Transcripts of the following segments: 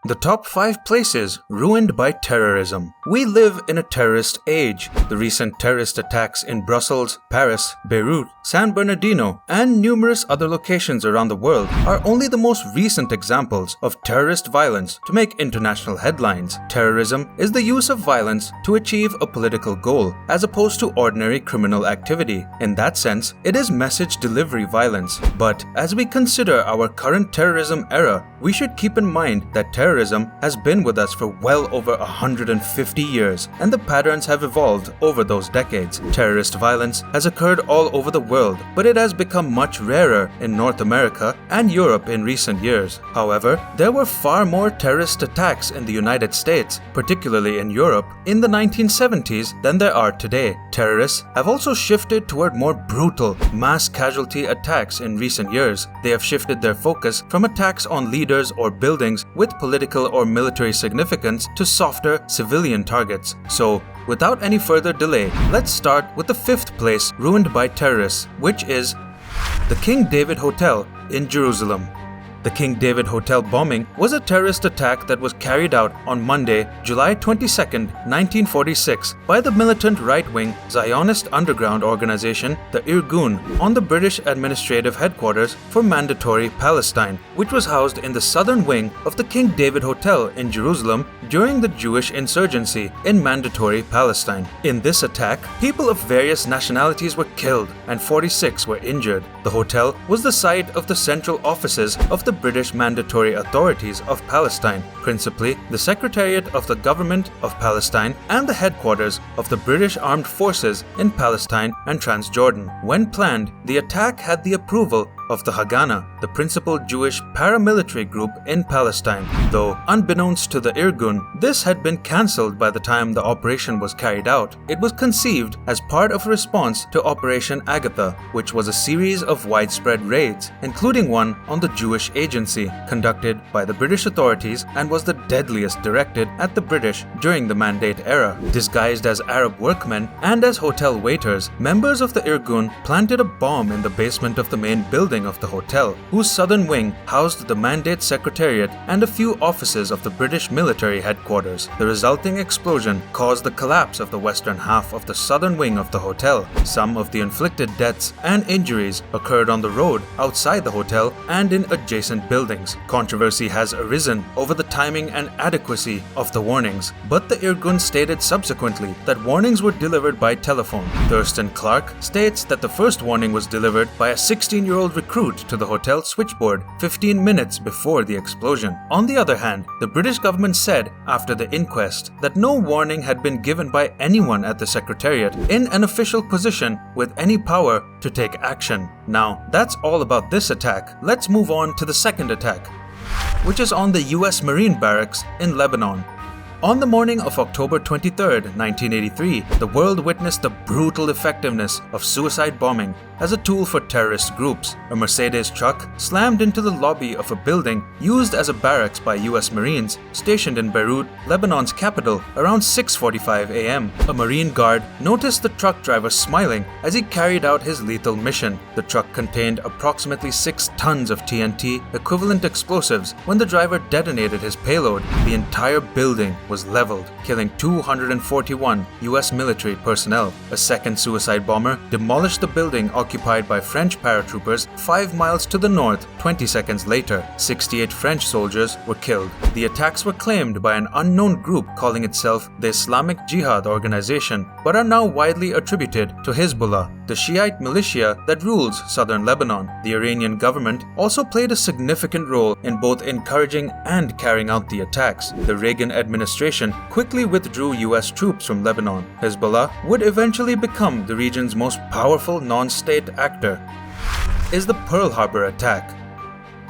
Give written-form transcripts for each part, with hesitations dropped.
The top 5 places ruined by terrorism. We live in a terrorist age. The recent terrorist attacks in Brussels, Paris, Beirut, San Bernardino, and numerous other locations around the world are only the most recent examples of terrorist violence to make international headlines. Terrorism is the use of violence to achieve a political goal, as opposed to ordinary criminal activity. In that sense, it is message delivery violence. But as we consider our current terrorism era, we should keep in mind that terrorism has been with us for well over 150 years, and the patterns have evolved over those decades. Terrorist violence has occurred all over the world, but it has become much rarer in North America and Europe in recent years. However, there were far more terrorist attacks in the United States, particularly in Europe, in the 1970s than there are today. Terrorists have also shifted toward more brutal, mass casualty attacks in recent years. They have shifted their focus from attacks on leaders or buildings with political or military significance to softer civilian targets. So, without any further delay, let's start with the 5th place ruined by terrorists, which is the King David Hotel in Jerusalem. The King David Hotel bombing was a terrorist attack that was carried out on Monday, July 22, 1946 by the militant right-wing Zionist underground organization, the Irgun, on the British administrative headquarters for Mandatory Palestine, which was housed in the southern wing of the King David Hotel in Jerusalem during the Jewish insurgency in Mandatory Palestine. In this attack, people of various nationalities were killed and 46 were injured. The hotel was the site of the central offices of the British Mandatory Authorities of Palestine, principally the Secretariat of the Government of Palestine and the headquarters of the British Armed Forces in Palestine and Transjordan. When planned, the attack had the approval of the Haganah, the principal Jewish paramilitary group in Palestine, though unbeknownst to the Irgun, this had been cancelled by the time the operation was carried out. It was conceived as part of a response to Operation Agatha, which was a series of widespread raids, including one on the Jewish agency, conducted by the British authorities and was the deadliest directed at the British during the Mandate era. Disguised as Arab workmen and as hotel waiters, members of the Irgun planted a bomb in the basement of the main building of the hotel, whose southern wing housed the Mandate Secretariat and a few offices of the British military headquarters. The resulting explosion caused the collapse of the western half of the southern wing of the hotel. Some of the inflicted deaths and injuries occurred on the road outside the hotel and in adjacent buildings. Controversy has arisen over the timing and adequacy of the warnings, but the Irgun stated subsequently that warnings were delivered by telephone. Thurston Clark states that the first warning was delivered by a 16-year-old recruit to the hotel switchboard 15 minutes before the explosion. On the other hand, the British government said after the inquest that no warning had been given by anyone at the Secretariat in an official position with any power to take action. Now, that's all about this attack. Let's move on to the second attack, which is on the US Marine Barracks in Lebanon. On the morning of October 23, 1983, the world witnessed the brutal effectiveness of suicide bombing as a tool for terrorist groups. A Mercedes truck slammed into the lobby of a building used as a barracks by US Marines stationed in Beirut, Lebanon's capital, around 6:45 a.m. A Marine guard noticed the truck driver smiling as he carried out his lethal mission. The truck contained approximately 6 tons of TNT equivalent explosives. When the driver detonated his payload, the entire building was leveled, killing 241 US military personnel. A second suicide bomber demolished the building occupied by French paratroopers 5 miles to the north. 20 seconds later, 68 French soldiers were killed. The attacks were claimed by an unknown group calling itself the Islamic Jihad Organization, but are now widely attributed to Hezbollah, the Shiite militia that rules southern Lebanon. The Iranian government also played a significant role in both encouraging and carrying out the attacks. The Reagan administration quickly withdrew US troops from Lebanon. Hezbollah would eventually become the region's most powerful non-state actor. Is the Pearl Harbor attack.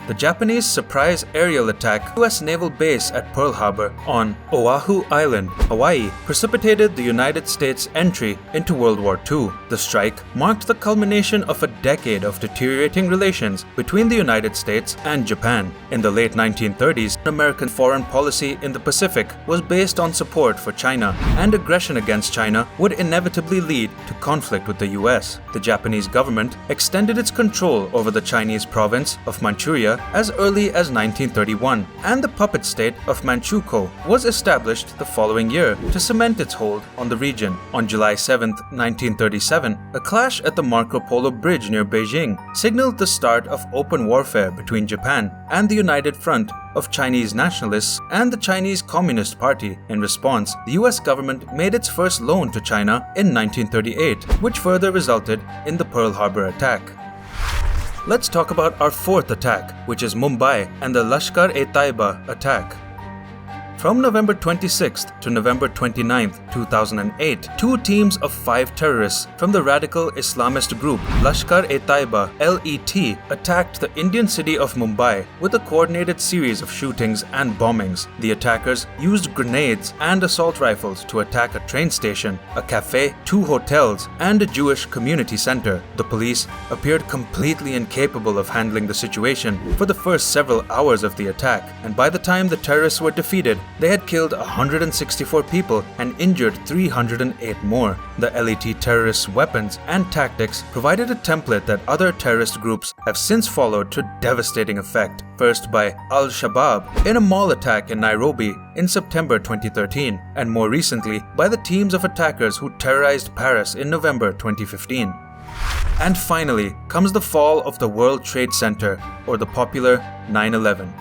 The Japanese surprise aerial attack US naval base at Pearl Harbor on Oahu Island, Hawaii, precipitated the United States' entry into World War II. The strike marked the culmination of a decade of deteriorating relations between the United States and Japan. In the late 1930s, American foreign policy in the Pacific was based on support for China, and aggression against China would inevitably lead to conflict with the US. The Japanese government extended its control over the Chinese province of Manchuria China as early as 1931, and the puppet state of Manchukuo was established the following year to cement its hold on the region. On July 7, 1937, a clash at the Marco Polo Bridge near Beijing signaled the start of open warfare between Japan and the United Front of Chinese nationalists and the Chinese Communist Party. In response, the US government made its first loan to China in 1938, which further resulted in the Pearl Harbor attack. Let's talk about our fourth attack, which is Mumbai and the Lashkar-e-Taiba attack. From November 26th to November 29th, 2008, two teams of 5 terrorists from the radical Islamist group Lashkar-e-Taiba (LET) attacked the Indian city of Mumbai with a coordinated series of shootings and bombings. The attackers used grenades and assault rifles to attack a train station, a cafe, 2 hotels, and a Jewish community center. The police appeared completely incapable of handling the situation for the first several hours of the attack, and by the time the terrorists were defeated, they had killed 164 people and injured 308 more. The LET terrorists' weapons and tactics provided a template that other terrorist groups have since followed to devastating effect. First by Al-Shabaab in a mall attack in Nairobi in September 2013, and more recently by the teams of attackers who terrorized Paris in November 2015. And finally comes the fall of the World Trade Center, or the popular 9/11.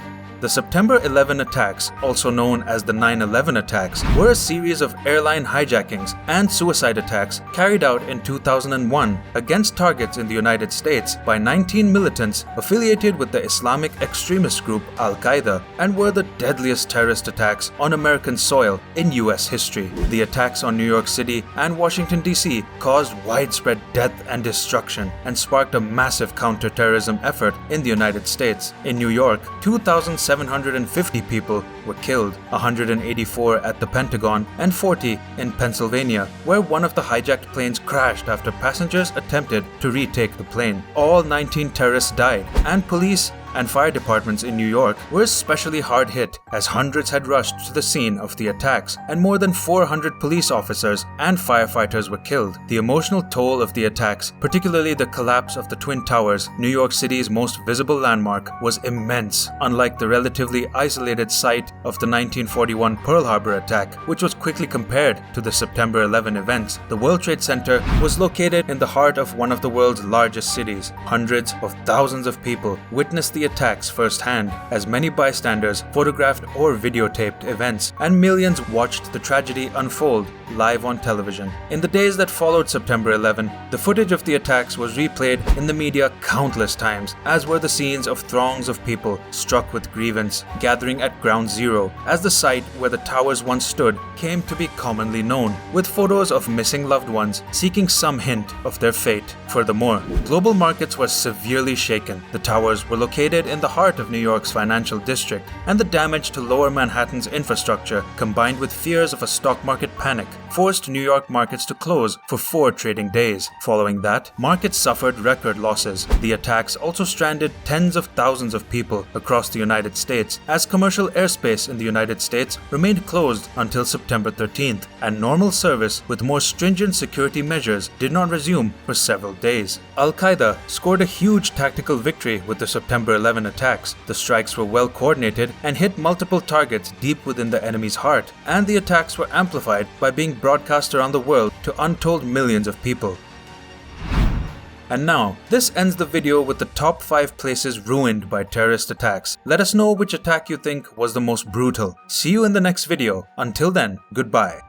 The September 11 attacks, also known as the 9/11 attacks, were a series of airline hijackings and suicide attacks carried out in 2001 against targets in the United States by 19 militants affiliated with the Islamic extremist group Al-Qaeda, and were the deadliest terrorist attacks on American soil in US history. The attacks on New York City and Washington, D.C. caused widespread death and destruction and sparked a massive counter-terrorism effort in the United States. In New York, 2,750 people were killed, 184 at the Pentagon and 40 in Pennsylvania, where one of the hijacked planes crashed after passengers attempted to retake the plane. All 19 terrorists died, and police and fire departments in New York were especially hard hit, as hundreds had rushed to the scene of the attacks and more than 400 police officers and firefighters were killed. The emotional toll of the attacks, particularly the collapse of the Twin Towers, New York City's most visible landmark, was immense. Unlike the relatively isolated site of the 1941 Pearl Harbor attack, which was quickly compared to the September 11 events, the World Trade Center was located in the heart of one of the world's largest cities. Hundreds of thousands of people witnessed the attacks firsthand, as many bystanders photographed or videotaped events, and millions watched the tragedy unfold live on television. In the days that followed September 11, the footage of the attacks was replayed in the media countless times, as were the scenes of throngs of people struck with grievance gathering at Ground Zero, as the site where the towers once stood came to be commonly known, with photos of missing loved ones seeking some hint of their fate. Furthermore, global markets were severely shaken. The towers were located in the heart of New York's financial district, and the damage to Lower Manhattan's infrastructure, combined with fears of a stock market panic, forced New York markets to close for 4 trading days. Following that, markets suffered record losses. The attacks also stranded tens of thousands of people across the United States, as commercial airspace in the United States remained closed until September 13th, and normal service with more stringent security measures did not resume for several days. Al-Qaeda scored a huge tactical victory with the September 11 attacks. The strikes were well coordinated and hit multiple targets deep within the enemy's heart, and the attacks were amplified by being broadcast around the world to untold millions of people. And now, this ends the video with the top 5 places ruined by terrorist attacks. Let us know which attack you think was the most brutal. See you in the next video. Until then, goodbye.